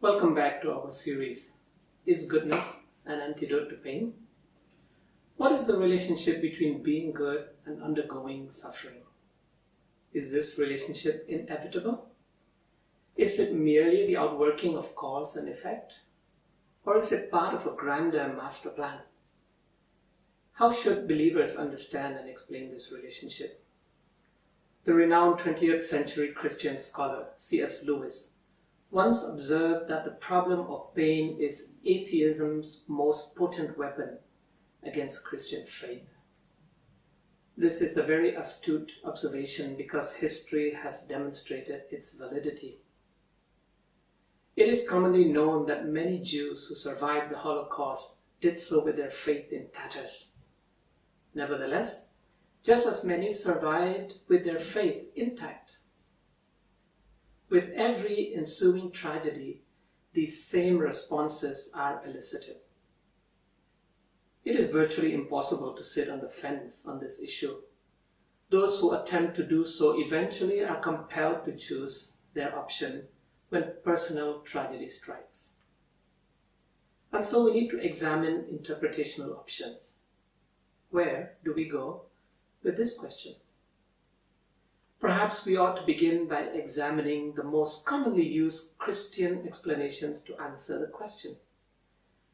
Welcome back to our series, Is Goodness an Antidote to Pain? What is the relationship between being good and undergoing suffering? Is this relationship inevitable? Is it merely the outworking of cause and effect? Or is it part of a grander master plan? How should believers understand and explain this relationship? The renowned 20th century Christian scholar C.S. Lewis once observed that the problem of pain is atheism's most potent weapon against Christian faith. This is a very astute observation because history has demonstrated its validity. It is commonly known that many Jews who survived the Holocaust did so with their faith in tatters. Nevertheless, just as many survived with their faith intact. With every ensuing tragedy, these same responses are elicited. It is virtually impossible to sit on the fence on this issue. Those who attempt to do so eventually are compelled to choose their option when personal tragedy strikes. And so we need to examine interpretational options. Where do we go with this question? Perhaps we ought to begin by examining the most commonly used Christian explanations to answer the question.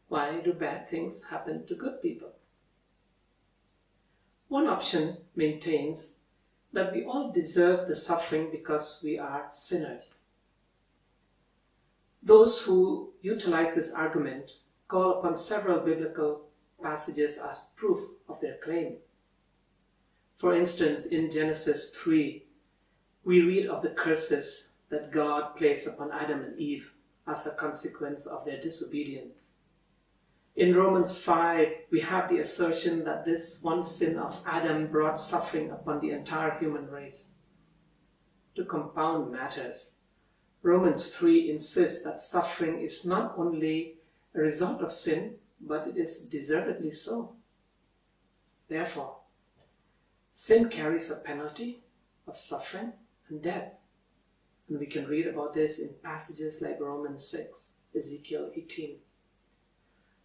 Why do bad things happen to good people? One option maintains that we all deserve the suffering because we are sinners. Those who utilize this argument call upon several biblical passages as proof of their claim. For instance, in Genesis 3, we read of the curses that God placed upon Adam and Eve as a consequence of their disobedience. In Romans 5, we have the assertion that this one sin of Adam brought suffering upon the entire human race. To compound matters, Romans 3 insists that suffering is not only a result of sin, but it is deservedly so. Therefore, sin carries a penalty of suffering and death. And we can read about this in passages like Romans 6, Ezekiel 18.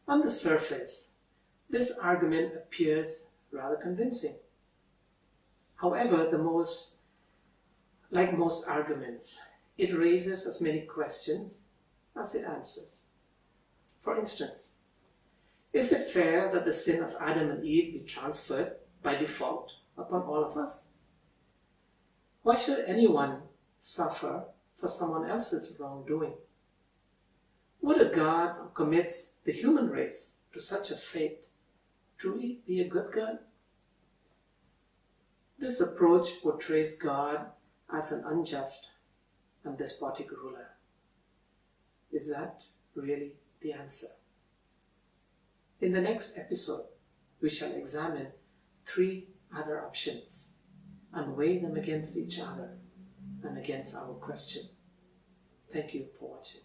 On the surface, this argument appears rather convincing. However, like most arguments, it raises as many questions as it answers. For instance, is it fair that the sin of Adam and Eve be transferred by default upon all of us? Why should anyone suffer for someone else's wrongdoing? Would a God who commits the human race to such a fate truly be a good God? This approach portrays God as an unjust and despotic ruler. Is that really the answer? In the next episode, we shall examine 3 other options and weigh them against each other and against our question. Thank you for watching.